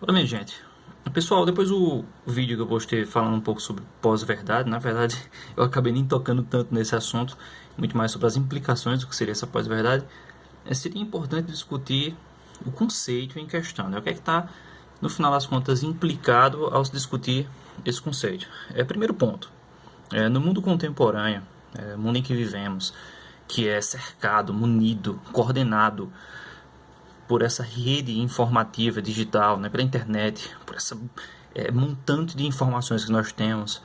Olá, minha gente. Pessoal, depois do vídeo que eu postei falando um pouco sobre pós-verdade, na verdade eu acabei nem tocando tanto nesse assunto, muito mais sobre as implicações do que seria essa pós-verdade. Seria importante discutir o conceito em questão, né? O que é que está, no final das contas, implicado ao se discutir esse conceito. Primeiro ponto, no mundo contemporâneo, mundo em que vivemos, que é cercado, munido, coordenado por essa rede informativa digital, né, pela internet, por essa montante de informações que nós temos,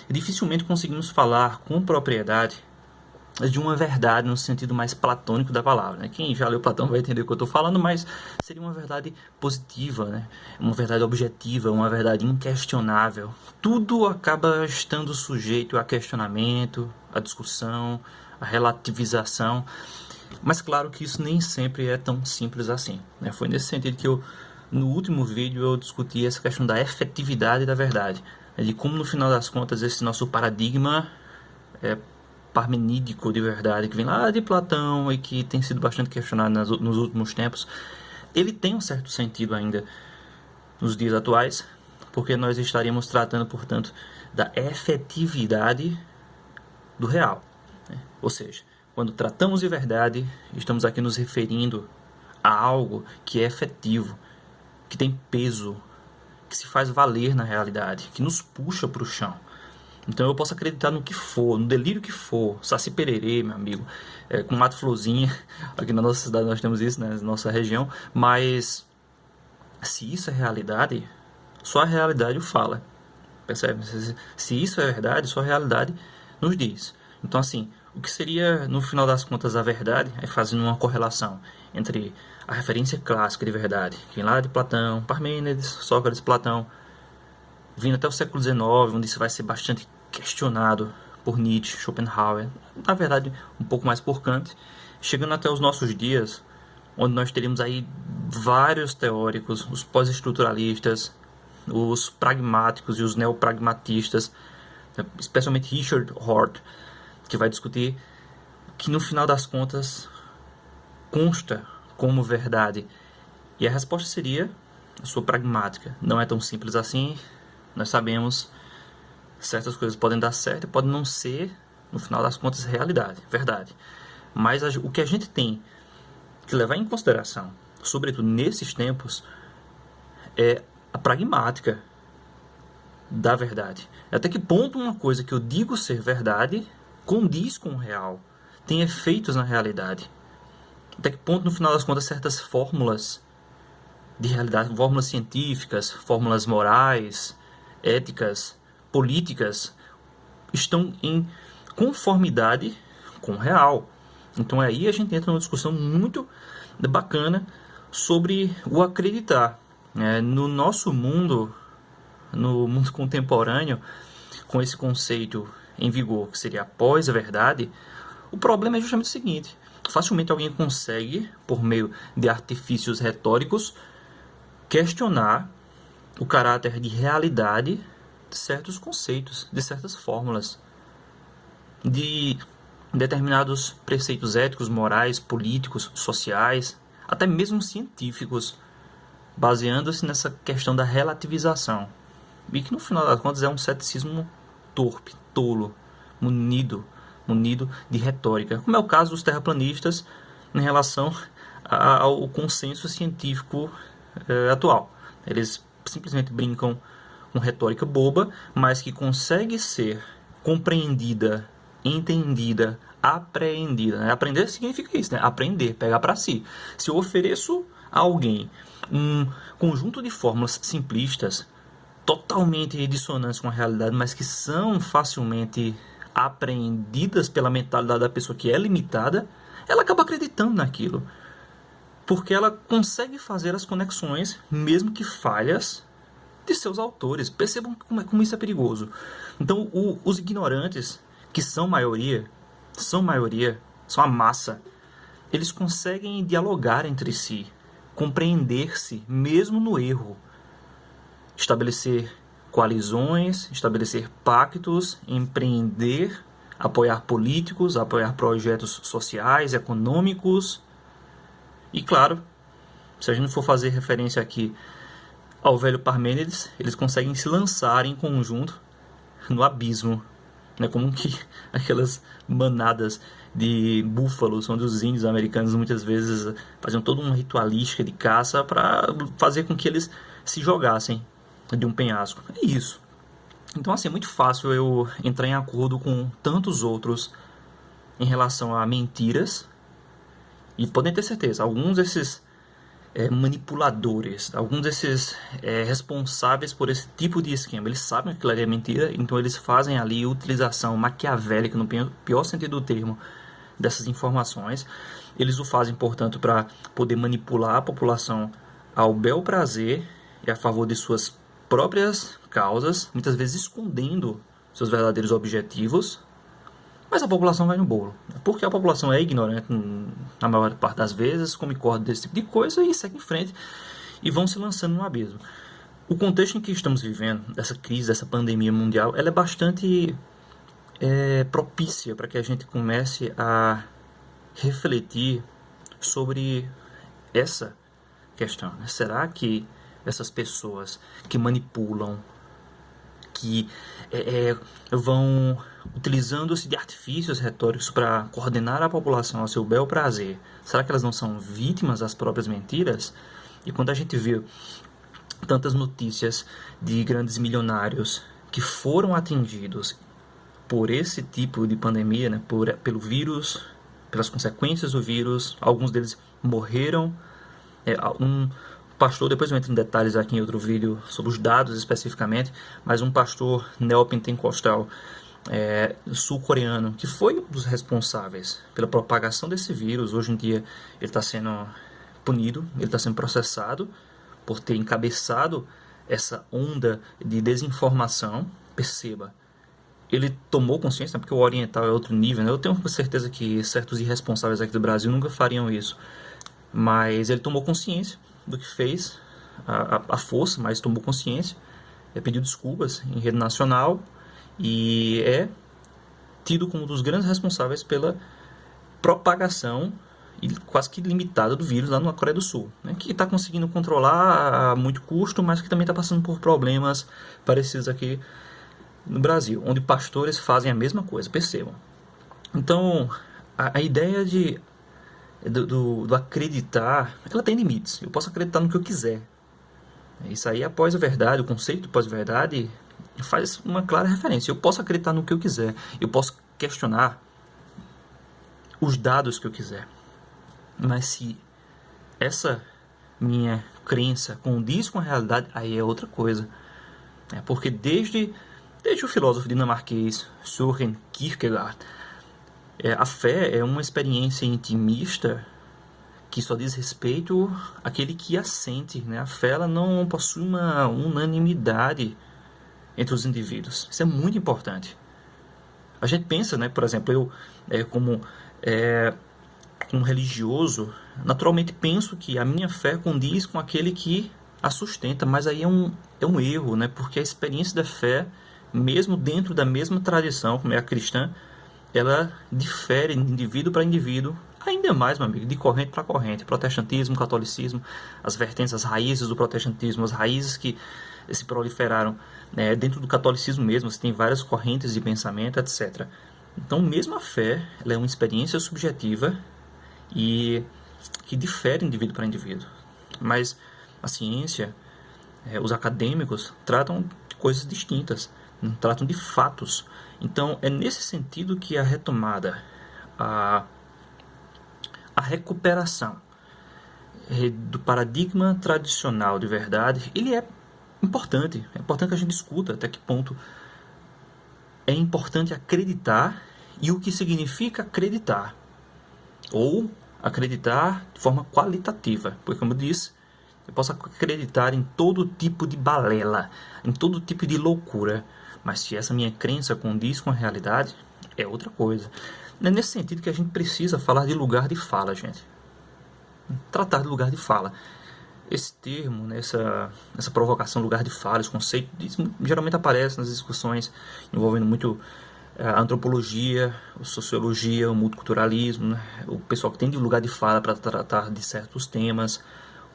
dificilmente conseguimos falar com propriedade de uma verdade no sentido mais platônico da palavra. Né? Quem já leu Platão vai entender o que eu estou falando, mas seria uma verdade positiva, né? Uma verdade objetiva, uma verdade inquestionável. Tudo acaba estando sujeito a questionamento, a discussão, a relativização. Mas claro que isso nem sempre é tão simples assim. Né? Foi nesse sentido que no último vídeo eu discuti essa questão da efetividade da verdade. Né? De como no final das contas esse nosso paradigma parmenídico de verdade, que vem lá de Platão e que tem sido bastante questionado nos últimos tempos, ele tem um certo sentido ainda nos dias atuais, porque nós estaríamos tratando, portanto, da efetividade do real. Né? Ou seja, quando tratamos de verdade, estamos aqui nos referindo a algo que é efetivo, que tem peso, que se faz valer na realidade, que nos puxa para o chão. Então eu posso acreditar no que for, no delírio que for, Saci Pererê, meu amigo, com Mato Florzinha, aqui na nossa cidade nós temos isso, né, na nossa região, mas se isso é realidade, só a realidade o fala, percebe? Se isso é verdade, só a realidade nos diz. Então assim, o que seria, no final das contas, a verdade, é fazendo uma correlação entre a referência clássica de verdade, que vem lá de Platão, Parmênides, Sócrates, Platão, vindo até o século XIX, onde isso vai ser bastante questionado por Nietzsche, Schopenhauer, na verdade um pouco mais por Kant, chegando até os nossos dias, onde nós teríamos aí vários teóricos, os pós-estruturalistas, os pragmáticos e os neopragmatistas, especialmente Richard Hort, que vai discutir que no final das contas consta como verdade. E a resposta seria a sua pragmática. Não é tão simples assim. Nós sabemos certas coisas podem dar certo e podem não ser, no final das contas, realidade, verdade. Mas o que a gente tem que levar em consideração, sobretudo nesses tempos, é a pragmática da verdade. Até que ponto uma coisa que eu digo ser verdade condiz com o real, tem efeitos na realidade. Até que ponto, no final das contas, certas fórmulas de realidade, fórmulas científicas, fórmulas morais, éticas, políticas, estão em conformidade com o real. Então aí a gente entra numa discussão muito bacana sobre o acreditar. No nosso mundo, no mundo contemporâneo, com esse conceito em vigor, que seria após a verdade, o problema é justamente o seguinte: facilmente alguém consegue, por meio de artifícios retóricos, questionar o caráter de realidade de certos conceitos, de certas fórmulas, de determinados preceitos éticos, morais, políticos, sociais, até mesmo científicos, baseando-se nessa questão da relativização. E que no final das contas é um ceticismo torpe, tolo, munido de retórica, como é o caso dos terraplanistas em relação ao consenso científico atual. Eles simplesmente brincam com retórica boba, mas que consegue ser compreendida, entendida, apreendida. Né? Aprender significa isso, né? Aprender, pegar para si. Se eu ofereço a alguém um conjunto de fórmulas simplistas, totalmente dissonantes com a realidade, mas que são facilmente apreendidas pela mentalidade da pessoa que é limitada, ela acaba acreditando naquilo. Porque ela consegue fazer as conexões, mesmo que falhas, de seus autores. Percebam como isso é perigoso. Então, os ignorantes, que são maioria, são a massa, eles conseguem dialogar entre si, compreender-se, mesmo no erro, estabelecer coalizões, estabelecer pactos, empreender, apoiar políticos, apoiar projetos sociais, econômicos. E claro, se a gente for fazer referência aqui ao velho Parmênides, eles conseguem se lançar em conjunto no abismo, né? Como que aquelas manadas de búfalos, onde os índios americanos muitas vezes faziam toda uma ritualística de caça para fazer com que eles se jogassem de um penhasco. É isso. Então, assim, é muito fácil eu entrar em acordo com tantos outros em relação a mentiras, e podem ter certeza, alguns desses manipuladores, alguns desses responsáveis por esse tipo de esquema, eles sabem que aquilo ali é mentira, então eles fazem ali utilização maquiavélica, no pior sentido do termo, dessas informações. Eles o fazem, portanto, para poder manipular a população ao bel prazer e a favor de suas próprias causas, muitas vezes escondendo seus verdadeiros objetivos, mas a população vai no bolo, porque a população é ignorante na maior parte das vezes, come corda desse tipo de coisa e segue em frente e vão se lançando no abismo. O contexto em que estamos vivendo, dessa crise, dessa pandemia mundial, ela é bastante propícia para que a gente comece a refletir sobre essa questão, né? Será que essas pessoas que manipulam, que vão utilizando-se de artifícios retóricos para coordenar a população ao seu bel prazer, será que elas não são vítimas das próprias mentiras? E quando a gente vê tantas notícias de grandes milionários que foram atingidos por esse tipo de pandemia, né, pelo vírus, pelas consequências do vírus, alguns deles morreram. Um pastor, depois eu entro em detalhes aqui em outro vídeo sobre os dados especificamente, mas um pastor neopentecostal sul-coreano, que foi um dos responsáveis pela propagação desse vírus, hoje em dia ele está sendo punido, ele está sendo processado por ter encabeçado essa onda de desinformação. Perceba, ele tomou consciência, porque o oriental é outro nível, né? Eu tenho certeza que certos irresponsáveis aqui do Brasil nunca fariam isso, mas ele tomou consciência do que fez, a força, mas tomou consciência, pediu desculpas em rede nacional e é tido como um dos grandes responsáveis pela propagação quase que limitada do vírus lá na Coreia do Sul, né? Que está conseguindo controlar a muito custo, mas que também está passando por problemas parecidos aqui no Brasil, onde pastores fazem a mesma coisa, percebam. Então, a ideia do acreditar, ela tem limites. Eu posso acreditar no que eu quiser. Isso aí é pós-verdade, o conceito de pós-verdade faz uma clara referência. Eu posso acreditar no que eu quiser, eu posso questionar os dados que eu quiser. Mas se essa minha crença condiz com a realidade, aí é outra coisa. Porque desde o filósofo dinamarquês Søren Kierkegaard, a fé é uma experiência intimista que só diz respeito àquele que a sente, né? A fé ela não possui uma unanimidade entre os indivíduos. Isso é muito importante. A gente pensa, né? Por exemplo, eu como um religioso, naturalmente penso que a minha fé condiz com aquele que a sustenta, mas aí é um erro, né? Porque a experiência da fé, mesmo dentro da mesma tradição, como é a cristã, ela difere de indivíduo para indivíduo, ainda mais, meu amigo, de corrente para corrente. Protestantismo, catolicismo, as vertentes, as raízes do protestantismo, as raízes que se proliferaram dentro do catolicismo mesmo, você tem várias correntes de pensamento, etc. Então, mesmo a fé, ela é uma experiência subjetiva e que difere de indivíduo para indivíduo. Mas a ciência, os acadêmicos tratam de coisas distintas, tratam de fatos. Então, é nesse sentido que a retomada, a recuperação do paradigma tradicional de verdade, ele é importante. É importante que a gente discuta até que ponto é importante acreditar e o que significa acreditar. Ou acreditar de forma qualitativa. Porque, como eu disse, eu posso acreditar em todo tipo de balela, em todo tipo de loucura. Mas se essa minha crença condiz com a realidade, é outra coisa. É nesse sentido que a gente precisa falar de lugar de fala, gente. Tratar de lugar de fala. Esse termo, né, essa provocação, lugar de fala, esse conceito, geralmente aparece nas discussões envolvendo muito a antropologia, a sociologia, o multiculturalismo, né? O pessoal que tem de lugar de fala para tratar de certos temas,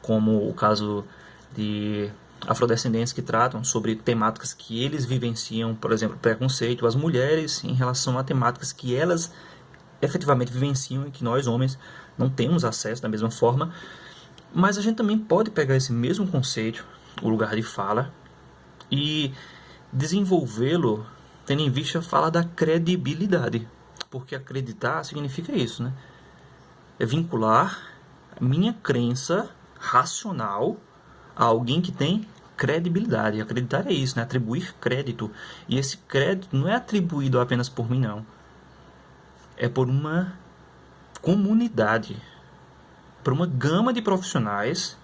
como o caso de afrodescendentes que tratam sobre temáticas que eles vivenciam, por exemplo, preconceito, as mulheres em relação a temáticas que elas efetivamente vivenciam e que nós, homens, não temos acesso da mesma forma. Mas a gente também pode pegar esse mesmo conceito, o lugar de fala, e desenvolvê-lo tendo em vista a fala da credibilidade. Porque acreditar significa isso, né? É vincular a minha crença racional a alguém que tem credibilidade. Acreditar é isso, né? Atribuir crédito. E esse crédito não é atribuído apenas por mim, não. É por uma comunidade, por uma gama de profissionais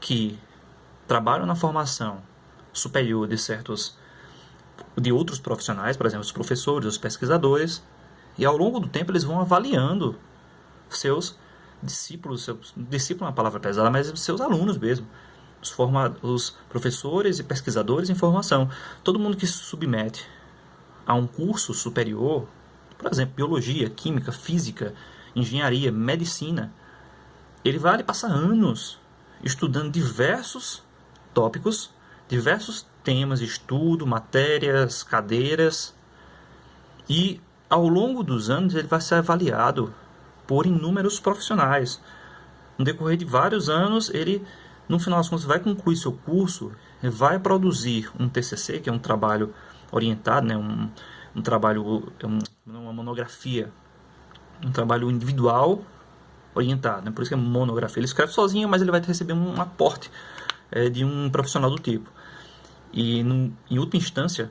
que trabalham na formação superior de outros profissionais, por exemplo, os professores, os pesquisadores, e ao longo do tempo eles vão avaliando seus discípulos, discípulo é uma palavra pesada, mas seus alunos mesmo, os professores e pesquisadores em formação. Todo mundo que se submete a um curso superior, por exemplo, biologia, química, física, engenharia, medicina, ele vai ali passar anos estudando diversos tópicos, diversos temas de estudo, matérias, cadeiras, e ao longo dos anos ele vai ser avaliado por inúmeros profissionais. No decorrer de vários anos, ele, no final das contas, vai concluir seu curso, vai produzir um TCC, que é um trabalho orientado, né? um trabalho, uma monografia, um trabalho individual orientado, né? Por isso que é monografia. Ele escreve sozinho, mas ele vai receber um aporte de um profissional do tipo. E, em última instância,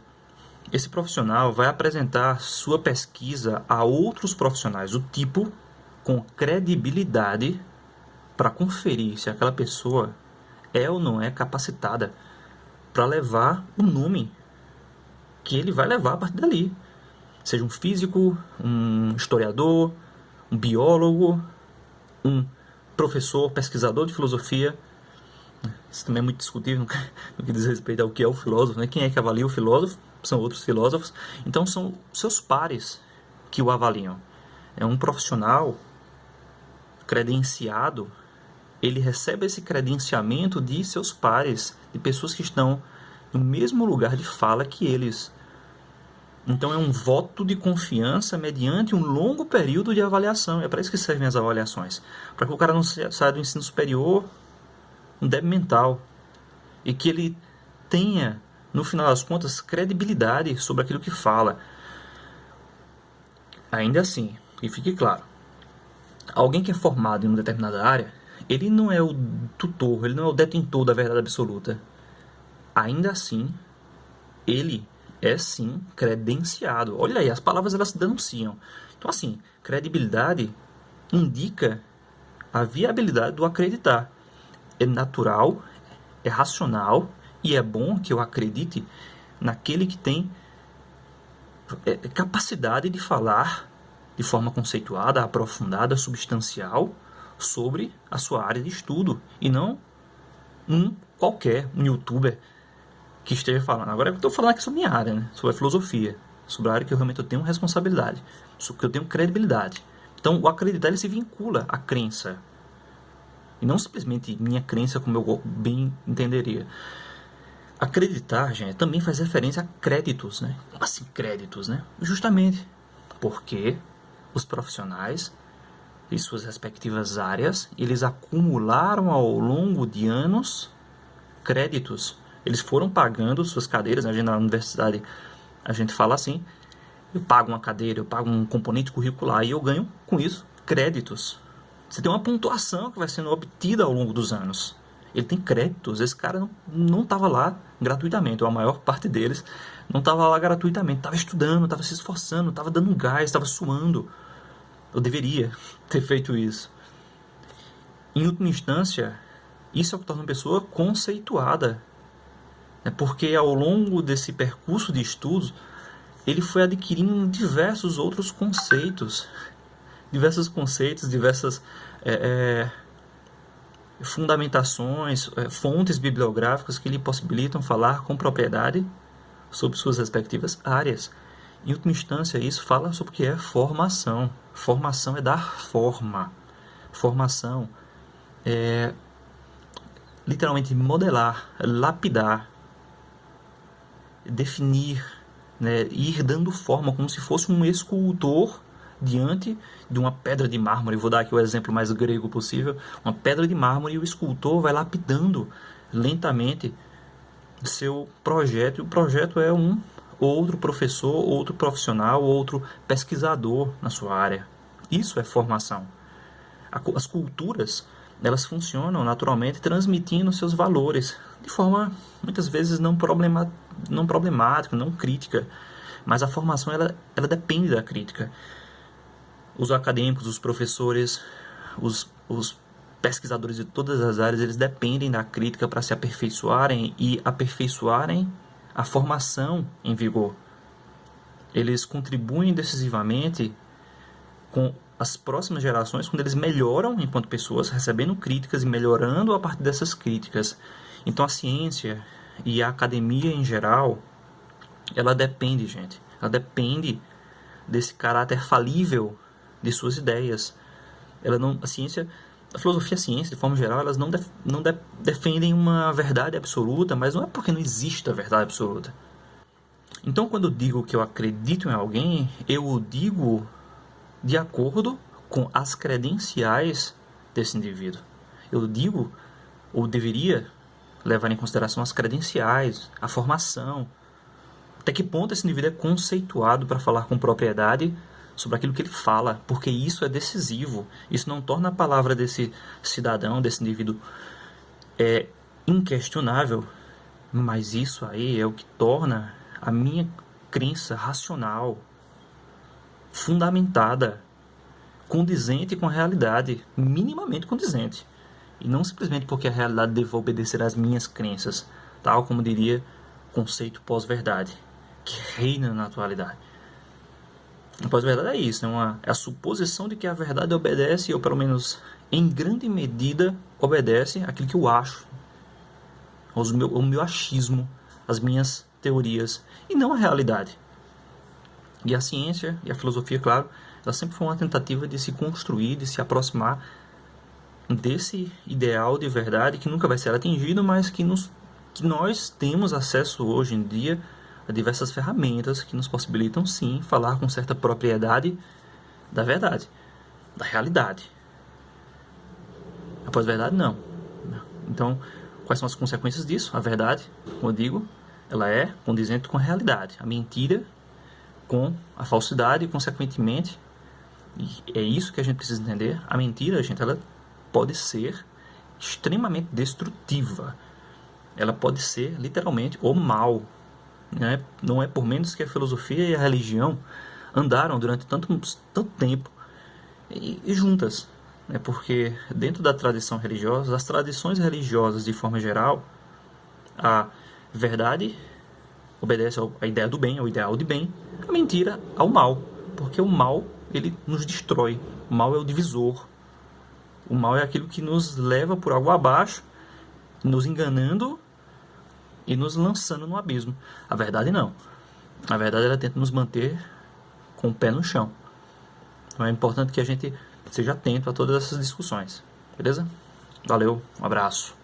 esse profissional vai apresentar sua pesquisa a outros profissionais do tipo com credibilidade para conferir se aquela pessoa é ou não é capacitada para levar o nome que ele vai levar a partir dali. Seja um físico, um historiador, um biólogo, um professor, pesquisador de filosofia. Isso também é muito discutível no que diz respeito ao que é o filósofo, né? Quem é que avalia o filósofo? São outros filósofos. Então são seus pares que o avaliam. É um profissional credenciado, ele recebe esse credenciamento de seus pares, de pessoas que estão no mesmo lugar de fala que eles. Então é um voto de confiança mediante um longo período de avaliação. É para isso que servem as avaliações. Para que o cara não saia do ensino superior um débil mental. E que ele tenha, no final das contas, credibilidade sobre aquilo que fala. Ainda assim, e fique claro, alguém que é formado em uma determinada área, ele não é o tutor, ele não é o detentor da verdade absoluta. Ainda assim, ele é sim credenciado. Olha aí, as palavras elas se denunciam. Então assim, credibilidade indica a viabilidade do acreditar. É natural, é racional e é bom que eu acredite naquele que tem capacidade de falar de forma conceituada, aprofundada, substancial sobre a sua área de estudo e não um youtuber que esteja falando. Agora eu estou falando aqui sobre minha área, né? Sobre a filosofia, sobre a área que eu realmente tenho responsabilidade, sobre que eu tenho credibilidade. Então o acreditar ele se vincula à crença e não simplesmente minha crença como eu bem entenderia. Acreditar, gente, também faz referência a créditos, né? Como assim créditos, né? Justamente porque os profissionais em suas respectivas áreas, eles acumularam ao longo de anos créditos. Eles foram pagando suas cadeiras. Na universidade a gente fala assim, eu pago uma cadeira, eu pago um componente curricular e eu ganho com isso créditos. Você tem uma pontuação que vai sendo obtida ao longo dos anos. Ele tem créditos. Esse cara não estava lá gratuitamente, ou a maior parte deles não estava lá gratuitamente, estava estudando, estava se esforçando, estava dando um gás, estava suando. Eu deveria ter feito isso. Em última instância, isso é o que torna uma pessoa conceituada. Porque ao longo desse percurso de estudos, ele foi adquirindo diversos outros conceitos. Diversas fundamentações, fontes bibliográficas que lhe possibilitam falar com propriedade sobre suas respectivas áreas. Em última instância, isso fala sobre o que é formação. Formação é dar forma. Formação é literalmente modelar, lapidar, definir, né, ir dando forma como se fosse um escultor diante de uma pedra de mármore. Vou dar aqui o exemplo mais grego possível. Uma pedra de mármore, e o escultor vai lapidando lentamente seu projeto. E o projeto é um outro professor, outro profissional, outro pesquisador na sua área. Isso é formação. As culturas, elas funcionam naturalmente transmitindo seus valores de forma muitas vezes não problemática, não crítica, mas a formação ela depende da crítica. Os acadêmicos, os professores, os pesquisadores de todas as áreas, eles dependem da crítica para se aperfeiçoarem e aperfeiçoarem a formação em vigor. Eles contribuem decisivamente com as próximas gerações, quando eles melhoram enquanto pessoas, recebendo críticas e melhorando a partir dessas críticas. Então a ciência e a academia em geral, ela depende, gente. Ela depende desse caráter falível de suas ideias. A ciência, a filosofia e a ciência, de forma geral, elas não defendem uma verdade absoluta, mas não é porque não existe a verdade absoluta. Então, quando eu digo que eu acredito em alguém, eu o digo de acordo com as credenciais desse indivíduo. Eu digo, ou deveria levar em consideração as credenciais, a formação, até que ponto esse indivíduo é conceituado para falar com propriedade sobre aquilo que ele fala, porque isso é decisivo. Isso não torna a palavra desse cidadão, desse indivíduo, inquestionável, mas isso aí é o que torna a minha crença racional, fundamentada, condizente com a realidade, minimamente condizente. E não simplesmente porque a realidade deve obedecer às minhas crenças, tal como diria o conceito pós-verdade, que reina na atualidade. A pós-verdade é isso, é a suposição de que a verdade obedece, ou pelo menos em grande medida obedece àquilo que eu acho, ao meu achismo, às minhas teorias, e não à realidade. E a ciência e a filosofia, claro, ela sempre foi uma tentativa de se construir, de se aproximar desse ideal de verdade que nunca vai ser atingido, mas que nós temos acesso hoje em dia a diversas ferramentas que nos possibilitam, sim, falar com certa propriedade da verdade, da realidade. A pós-verdade, não. Então, quais são as consequências disso? A verdade, como eu digo, ela é condizente com a realidade. A mentira com a falsidade e, consequentemente, e é isso que a gente precisa entender, a mentira, gente, ela pode ser extremamente destrutiva. Ela pode ser, literalmente, o mal. Né? Não é por menos que a filosofia e a religião andaram durante tanto tempo e juntas. Né? Porque dentro da tradição religiosa, das tradições religiosas de forma geral, a verdade obedece à ideia do bem, ao ideal de bem, a mentira ao mal, porque o mal, ele nos destrói. O mal é o divisor. O mal é aquilo que nos leva por água abaixo, nos enganando e nos lançando no abismo. A verdade não. A verdade, ela tenta nos manter com o pé no chão. Então é importante que a gente seja atento a todas essas discussões. Beleza? Valeu, um abraço.